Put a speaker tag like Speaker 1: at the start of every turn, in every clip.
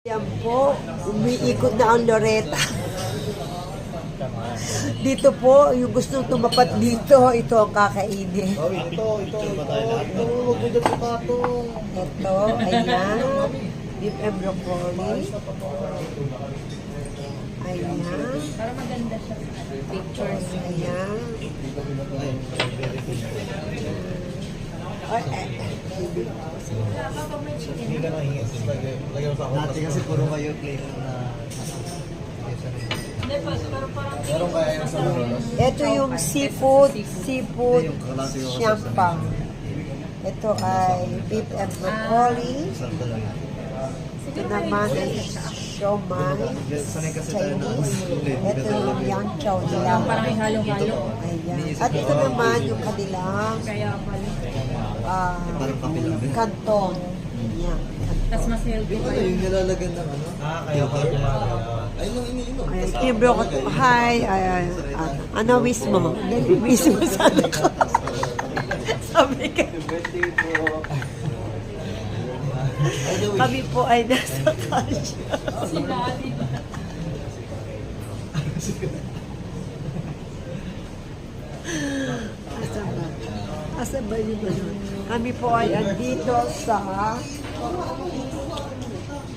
Speaker 1: Yan po, umiikot na ang Loretta. Dito po, yung gustong tumapat dito, ito ang kakainin.
Speaker 2: Ito, magbudat sa patong.
Speaker 1: Ito, ayan. Beef and broccoli. Ayan.
Speaker 3: Para maganda siya sa pictures.
Speaker 1: Ayan. Ay,
Speaker 2: Hindi ka nahingi. Lagyan mo sa ako.
Speaker 4: Dati kasi puro kayo plate na
Speaker 2: Meron kaya yung sa Lorolos?
Speaker 1: ito yung seafood siampang. Ito ay beef and broccoli.
Speaker 4: isang talaga.
Speaker 1: Ito naman ay siomai.
Speaker 4: Sanay kasi tayo na plate.
Speaker 1: Ito yung yang chow nila.
Speaker 3: Parang ihalo-halo.
Speaker 1: Ayan. At ito naman yung kanilang
Speaker 3: Kaya pala.
Speaker 4: Parang kapilang.
Speaker 1: kanton. Ayan.
Speaker 3: Tapos mas healthy pa
Speaker 4: Ano
Speaker 3: yun.
Speaker 4: yung nilalagyan ng ano?
Speaker 2: Kaya pala gumagawa.
Speaker 4: Ay, nung iniinom.
Speaker 1: Ayan. Ibro ko. Hi. Ayan. Ano wish mo? Wish mo sana ko. Sabi ka. Kami po ay nasa Tasha. Asan ba? Asan ba yung ano? Kami po ay andito sa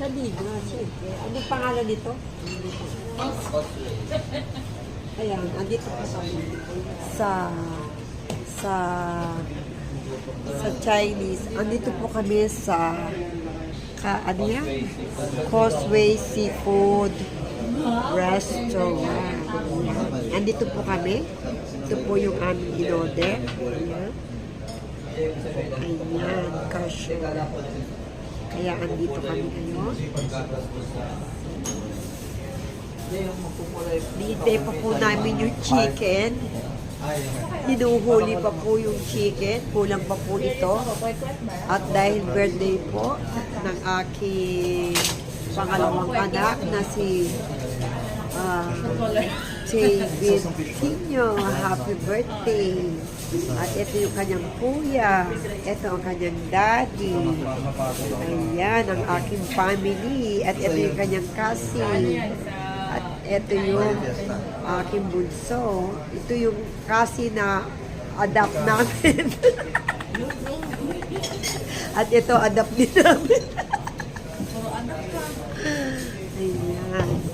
Speaker 1: Liga, siyempre. Anong pangalan nito? Ayan, andito po kami sa Chinese. Andito po kami sa ano yan? Causeway Seafood Restaurant. Andito po kami. Ito po yung aming in-order. Ayan. Ayan, cash. Kaya andito kami ngayon. Nihintay pa po namin yung chicken. Hinuhuli pa po yung chicken. Kulang pa po ito. At dahil birthday po ng aking pangalawang anak na si David Tino, happy birthday. At ito yung kanyang kuya. Ito ang kanyang daddy. Ayan, ang aking family. At ito yung kanyang cousin. At ito yung aking bunso. Ito yung cousin na adapt namin. At ito, adapt din namin. Ayan.